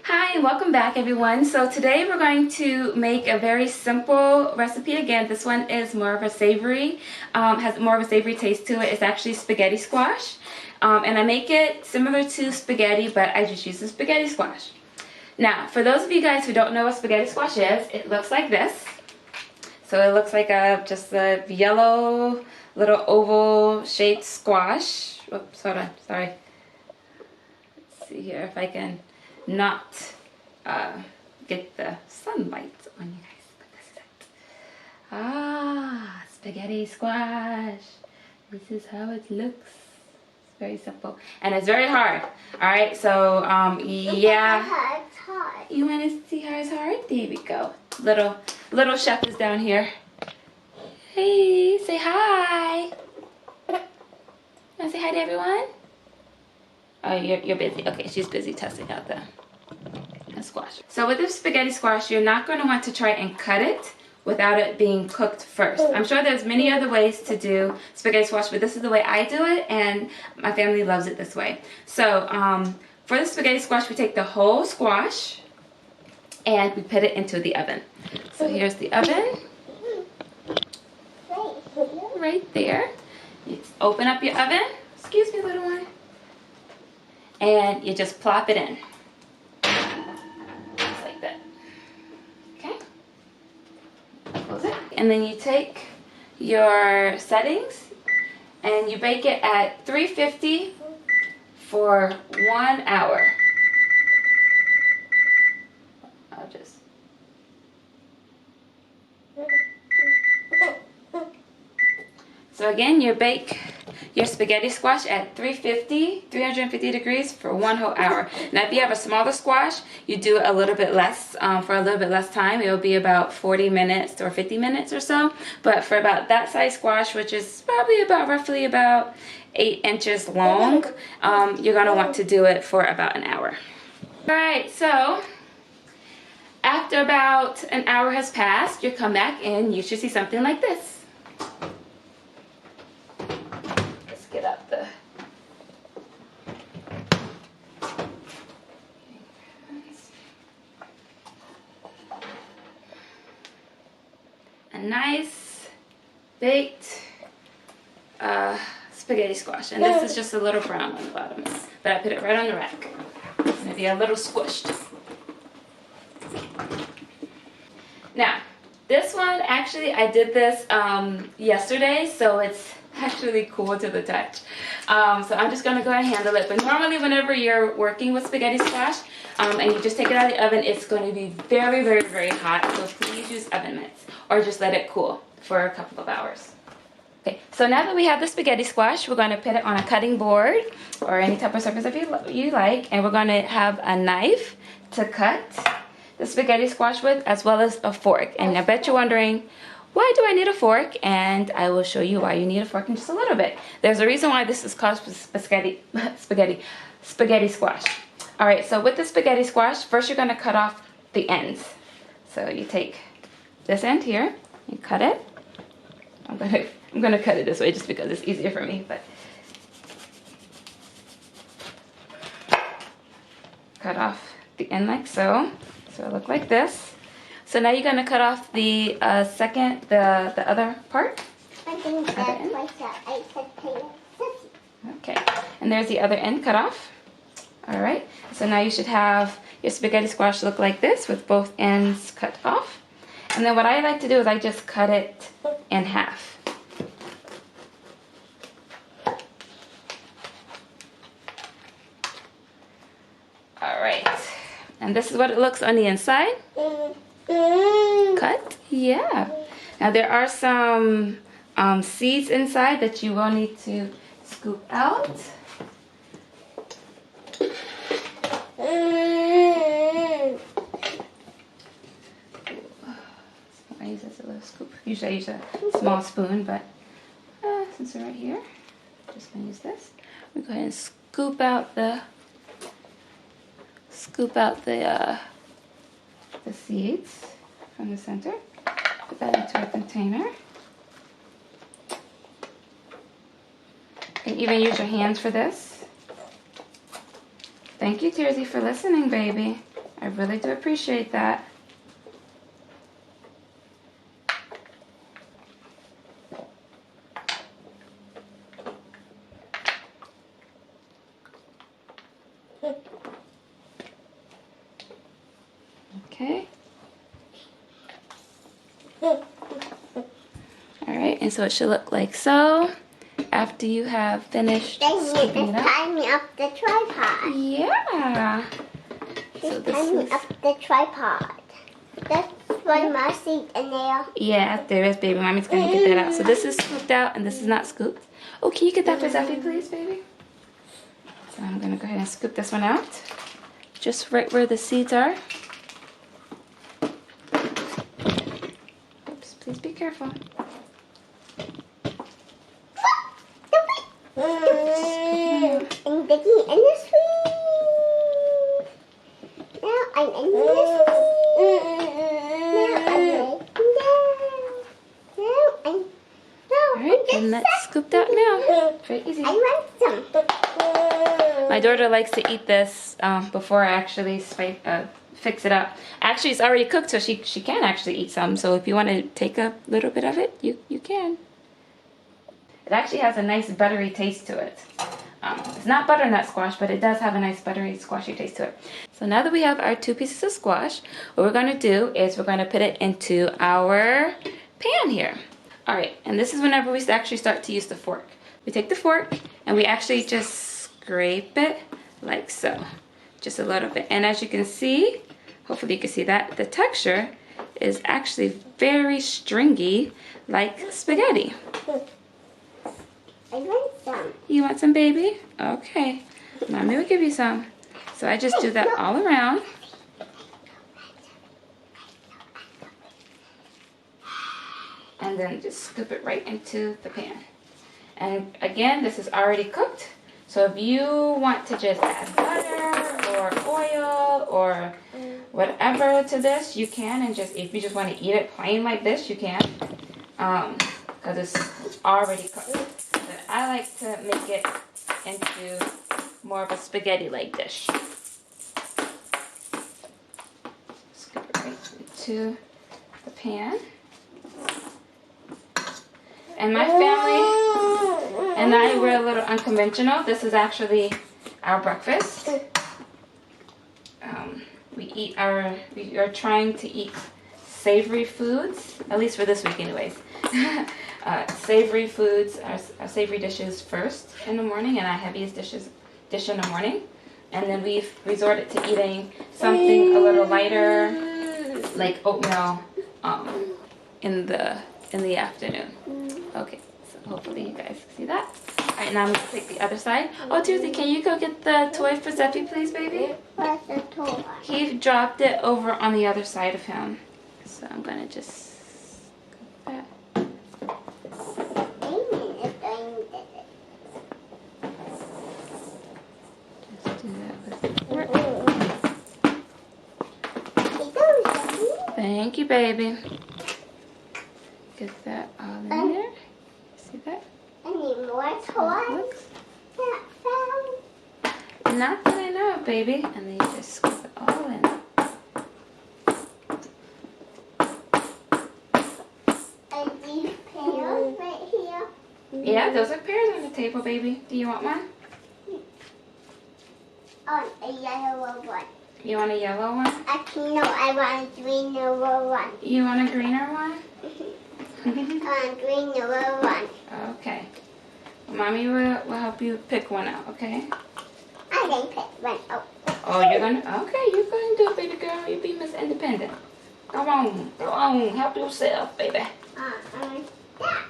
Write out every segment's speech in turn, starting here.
Hi and welcome back everyone. So today we're going to make a very simple recipe. Again, this one is more of a savory, has more of a savory taste to it. It's actually spaghetti squash. And I make it similar to spaghetti, but I just use the spaghetti squash. Now, for those of you guys who don't know what spaghetti squash is, it looks like this. So it looks like just a yellow little oval shaped squash. Oops, hold on, sorry. Let's see here if I can not get the sunlight on you guys, but this is it. Ah, spaghetti squash. This is how it looks. It's very simple and it's very hard. All right, so yeah. It's hard. You want to see how it's hard? There we go. Little chef is down here. Hey, say hi. Want to say hi to everyone? Oh, you're busy. Okay, she's busy testing out the squash. So with the spaghetti squash, you're not going to want to try and cut it without it being cooked first. I'm sure there's many other ways to do spaghetti squash, but this is the way I do it, and my family loves it this way. So for the spaghetti squash, we take the whole squash and we put it into the oven. So here's the oven. Right there. You open up your oven. Excuse me, little one. And you just plop it in. Just like that. Okay? Close it. And then you take your settings and you bake it at 350 for 1 hour. I'll just... So again, you bake your spaghetti squash at 350 degrees for 1 whole hour. Now if you have a smaller squash, you do it a little bit less, for a little bit less time. It'll be about 40 minutes or 50 minutes or so. But for about that size squash, which is probably roughly about 8 inches long, you're gonna want to do it for about an hour. All right, so after about an hour has passed, you come back and you should see something like this. Get up the a nice baked spaghetti squash, and this is just a little brown on the bottom, but I put it right on the rack. Maybe a little squished. Now this one, actually I did this yesterday, so it's actually cool to the touch. So I'm just going to go ahead and handle it. But normally whenever you're working with spaghetti squash and you just take it out of the oven, it's going to be very, very, very hot. So please use oven mitts or just let it cool for a couple of hours. Okay, so now that we have the spaghetti squash, we're going to put it on a cutting board or any type of surface if you like. And we're going to have a knife to cut the spaghetti squash with, as well as a fork. And I bet you're wondering, why do I need a fork? And I will show you why you need a fork in just a little bit. There's a reason why this is called spaghetti squash. All right, so with the spaghetti squash, first you're going to cut off the ends. So you take this end here, you cut it. I'm going to cut it this way just because it's easier for me. But cut off the end like so. So it'll look like this. So now you're going to cut off the the other part. I think that's my Okay, and there's the other end cut off. All right, so now you should have your spaghetti squash look like this with both ends cut off. And then what I like to do is I just cut it in half. All right, and this is what it looks on the inside. Cut, yeah. Now there are some seeds inside that you will need to scoop out. I use this a little scoop. Usually I use a small spoon, but since we're right here, I'm just gonna use this. We go ahead and scoop out the seeds from the center. Put that into a container. You can even use your hands for this. Thank you, Tearsy, for listening, baby. I really do appreciate that. Okay. Alright, and so it should look like so after you have finished scooping it up. Tie me up the tripod. Yeah. So this Tie me is... up the tripod. That's one more seat in there. Yeah, there is, baby. Mommy's gonna get that out. So this is scooped out and this is not scooped. Oh, can you get that for Zeffy, please, baby? So I'm gonna go ahead and scoop this one out. Just right where the seeds are. Oops, please be careful. And Vicky in the sweet. Now I'm in the sweet. Alright, and that's scooped out now. Very easy. I want some. My daughter likes to eat this before I actually fix it up. Actually, it's already cooked, so she can actually eat some. So if you want to take a little bit of it, you can. It actually has a nice buttery taste to it. It's not butternut squash, but it does have a nice buttery squashy taste to it. So now that we have our 2 pieces of squash, what we're going to do is we're going to put it into our pan here. Alright, and this is whenever we actually start to use the fork. We take the fork and we actually just scrape it like so. Just a little bit. And as you can see, hopefully you can see that, the texture is actually very stringy like spaghetti. I want some. You want some, baby? Okay. Mommy will give you some. So I just do that all around. And then just scoop it right into the pan. And again, this is already cooked. So if you want to just add butter or oil or whatever to this, you can. And just if you just want to eat it plain like this, you can. Because it's already cooked. But I like to make it into more of a spaghetti-like dish. Scoop it right into the pan. And my family and I were a little unconventional. This is actually our breakfast. We are trying to eat savory foods, at least for this week anyways. Savory foods, our savory dishes first in the morning, and our heaviest dish in the morning. And then we've resorted to eating something a little lighter, like oatmeal, in the afternoon. Okay, so hopefully you guys can see that. Alright, now I'm going to take the other side. Oh, Tuesday, can you go get the toy for Zeffy, please, baby? What's the toy? He dropped it over on the other side of him. So I'm going to just scoop that. Just do that with the fork. Thank you, baby. Get that all in there. See that? I need more toys. Not that I know of, baby. And then you just scoop it all in. And these pears right here. Yeah, those are pears on the table, baby. Do you want one? Oh, a yellow one. You want a yellow one? Actually, no, I want a greener one. You want a greener one? I want a greener one. Okay. Mommy will help you pick one out, okay? I can pick one out. Oh, you're gonna? Okay, you're gonna do it, baby girl. You be Miss Independent. Go on, help yourself, baby. That.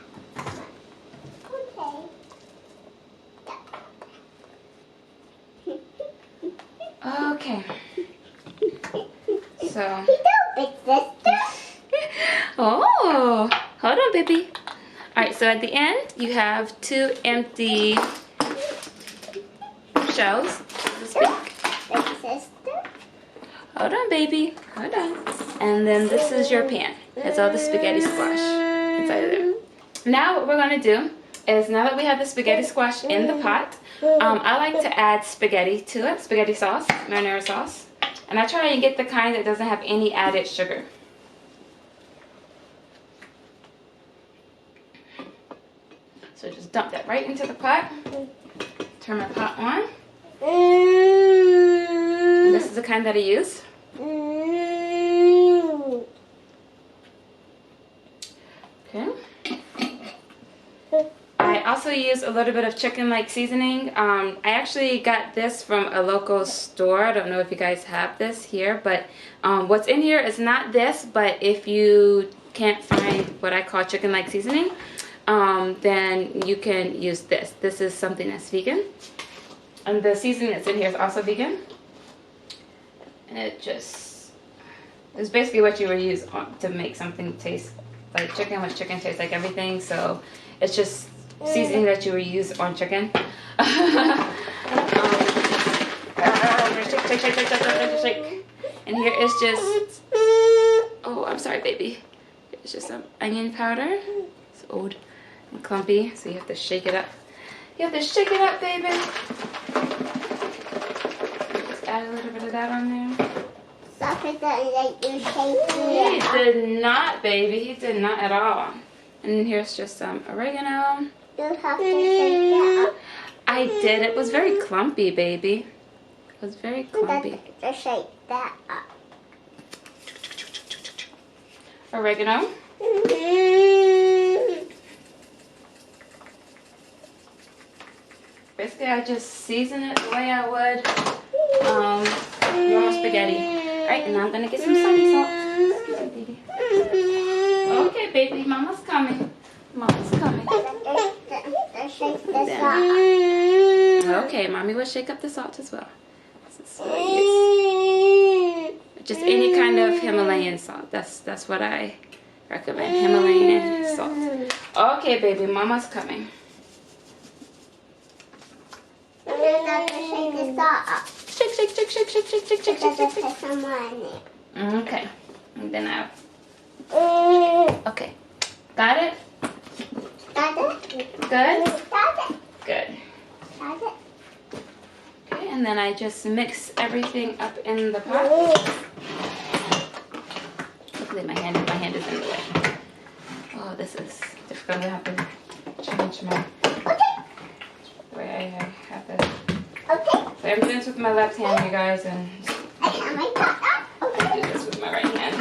Okay. So. Big sister. Oh, hold on, baby. All right, so at the end, you have 2 empty shells, so to speak. Big sister. Hold on, baby. Hold on. And then this is your pan. It has all the spaghetti squash inside of there. Now what we're going to do is, now that we have the spaghetti squash in the pot, I like to add spaghetti to it, spaghetti sauce, marinara sauce. And I try and get the kind that doesn't have any added sugar. So just dump that right into the pot. Turn my pot on. And this is the kind that I use. Okay. I also use a little bit of chicken-like seasoning. I actually got this from a local store. I don't know if you guys have this here, but what's in here is not this, but if you can't find what I call chicken-like seasoning, then you can use this. This is something that's vegan. And the seasoning that's in here is also vegan. And it just is basically what you would use to make something taste like chicken, which chicken tastes like everything. So it's just seasoning that you would use on chicken. Shake. And here is just, oh, I'm sorry, baby. It's just some onion powder. It's old and clumpy, so you have to shake it up. You have to shake it up, baby. Just add a little bit of that on there. Soccer doesn't let you shake He it. did not, baby. He did not at all. And then here's just some oregano. You have to shake it up. I did. It was very clumpy, baby. It was very clumpy. Just shake that up. Oregano. Basically, I just season it the way I would normal spaghetti. Alright, and now I'm gonna get some sunny salt. Excuse me, baby. Okay, baby, mama's coming. Mama's coming. Just shake this up. Okay, mommy will shake up the salt as well. This is what I use. Just any kind of Himalayan salt. That's what I recommend. Himalayan salt. Okay, baby, mama's coming. Shake this up. Shake, shake, shake, shake, shake, shake, shake, shake, shake, shake, shake. Put some more in it. Okay. And then okay. Got it? Got it? Good? Got it? Good. Got it? Okay, and then I just mix everything up in the pot. Hopefully my hand is in the way. Oh, this is difficult. I have to change my the way I have this. Okay. So I'm doing this with my left hand, you guys, and I do this with my right hand.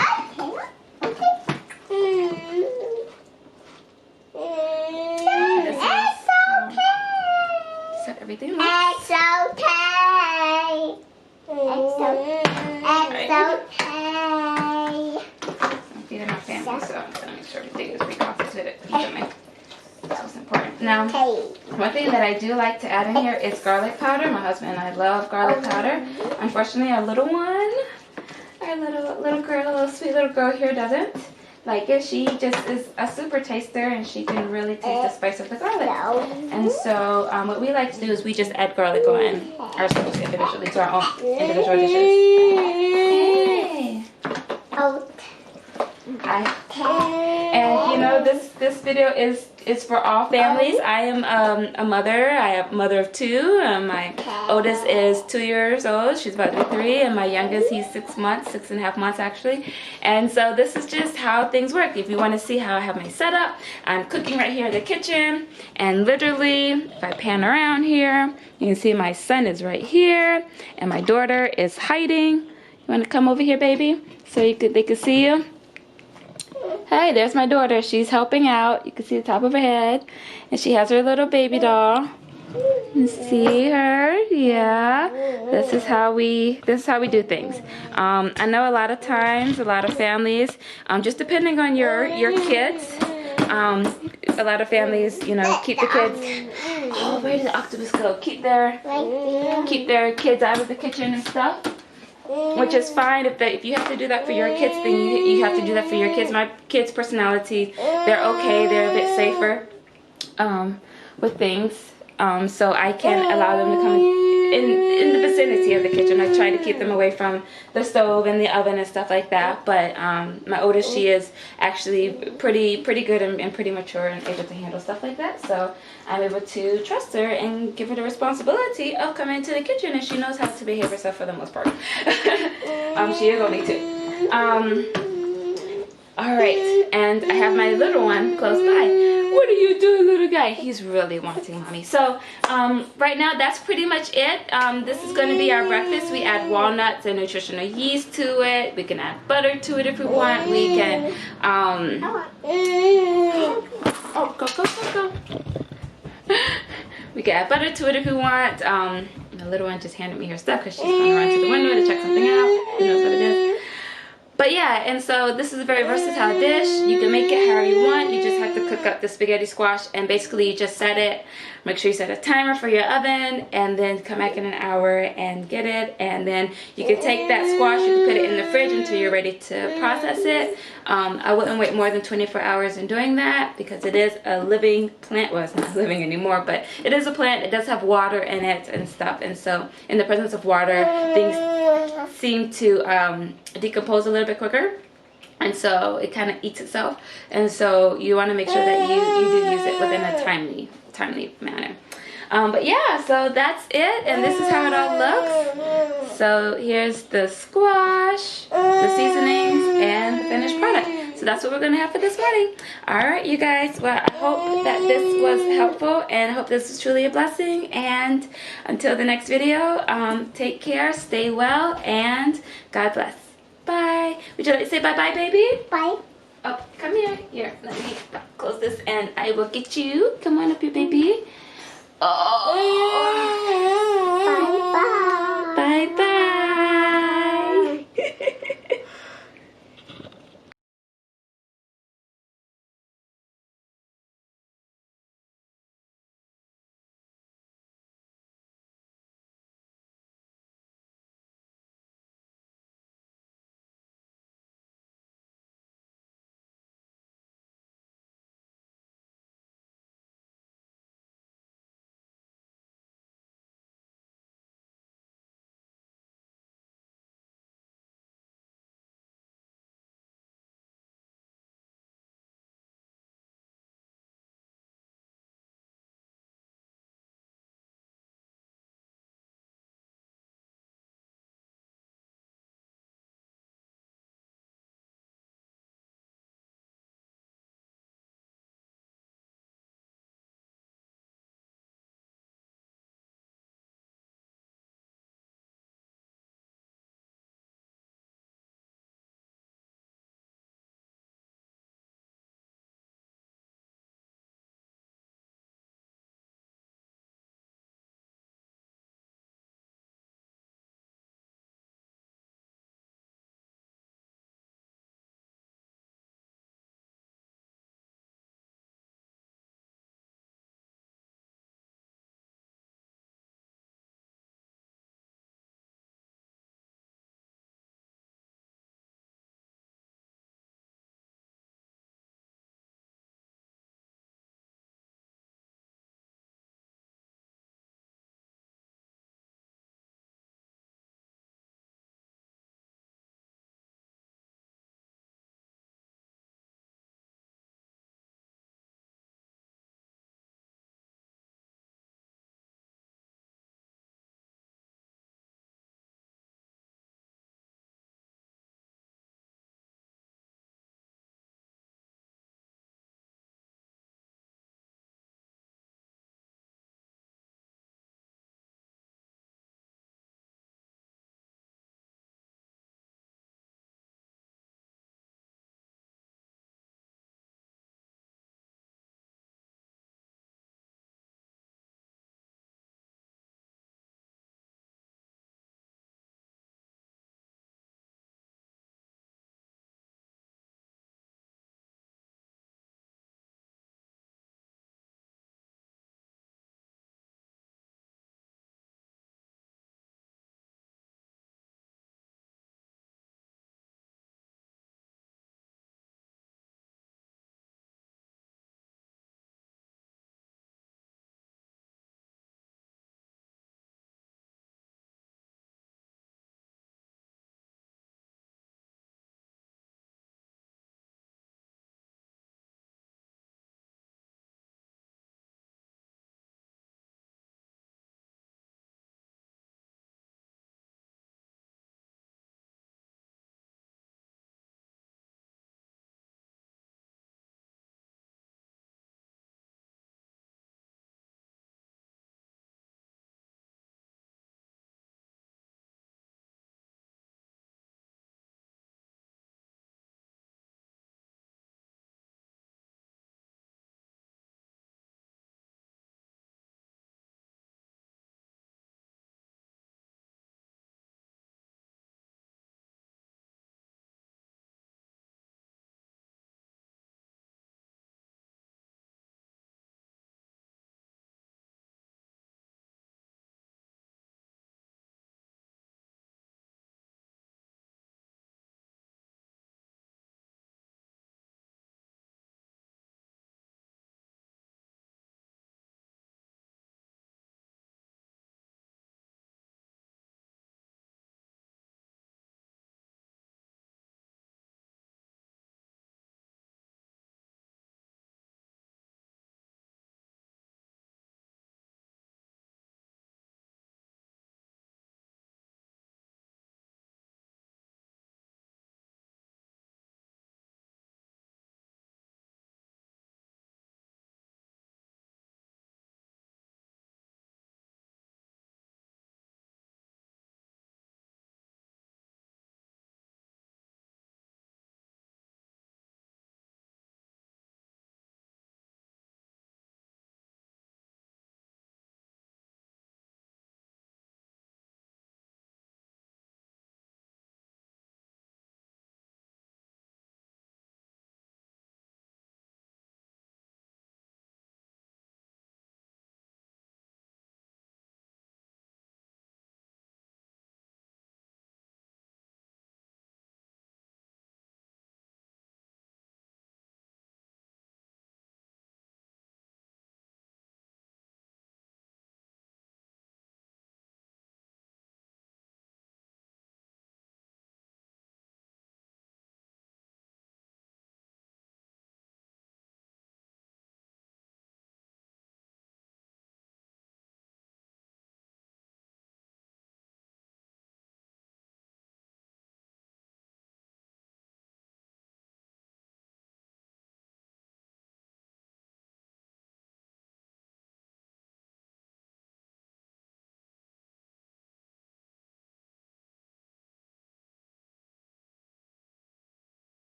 Set everything up. It's okay. It's okay. I'm feeding my family, so I'm gonna make sure everything is reconstituted evenly. That's what's important. Now, one thing that I do like to add in here is garlic powder. My husband and I love garlic powder. Unfortunately, our little one, our little girl, little sweet little girl here doesn't like it. She just is a super taster, and she can really taste the spice of the garlic. And so, what we like to do is we just add garlic on our soups individually to our own individual dishes. Hey. And you know, this video is for all families. I am a mother. I am a mother of two. My oldest is 2 years old. She's about to be 3, and my youngest, he's 6 months, 6.5 months actually. And so this is just how things work. If you want to see how I have my setup, I'm cooking right here in the kitchen, and literally, if I pan around here, you can see my son is right here, and my daughter is hiding. You want to come over here, baby, so they can see you? Hey, there's my daughter. She's helping out. You can see the top of her head. And she has her little baby doll. You see her? Yeah. This is how we do things. I know a lot of times, a lot of families, just depending on your kids, a lot of families, you know, keep the kids. Oh, where did the octopus go? Keep their kids out of the kitchen and stuff. Which is fine if you have to do that for your kids, then you have to do that for your kids. My kids' personality, they're okay, they're a bit safer with things, so I can allow them to come in the vicinity of the kitchen. I try to keep them away from the stove and the oven and stuff like that. But my oldest, she is actually pretty good and pretty mature and able to handle stuff like that. So I'm able to trust her and give her the responsibility of coming into the kitchen, and she knows how to behave herself for the most part. She is only 2. Alright, and I have my little one close by. What are you doing, little guy? He's really wanting mommy. So, right now, that's pretty much it. This is going to be our breakfast. We add walnuts and nutritional yeast to it. We can add butter to it if we want. We can, oh, go. We can add butter to it if we want. The little one just handed me her stuff because she's going to run to the window to check something out. Who knows what it is. But yeah, and so this is a very versatile dish. You can make it however you want. You just have to cook up the spaghetti squash, and basically you just set it. Make sure you set a timer for your oven, and then come back in an hour and get it. And then you can take that squash, you can put it in the fridge until you're ready to process it. I wouldn't wait more than 24 hours in doing that because it is a living plant. Well, it's not living anymore, but it is a plant. It does have water in it and stuff. And so in the presence of water, things seem to decompose a little bit quicker, and so it kind of eats itself, and so you want to make sure that you do use it within a timely manner. But yeah, so that's it, and this is how it all looks. So here's the squash, the seasonings, and the finished product. So that's what we're gonna have for this morning. Alright, you guys, well, I hope that this was helpful, and I hope this was truly a blessing. And until the next video, take care, stay well, and God bless. Bye. Would you like to say bye-bye, baby? Bye. Oh, come here. Here, let me close this, and I will get you. Come on up here, baby. Oh. Bye-bye. Bye-bye.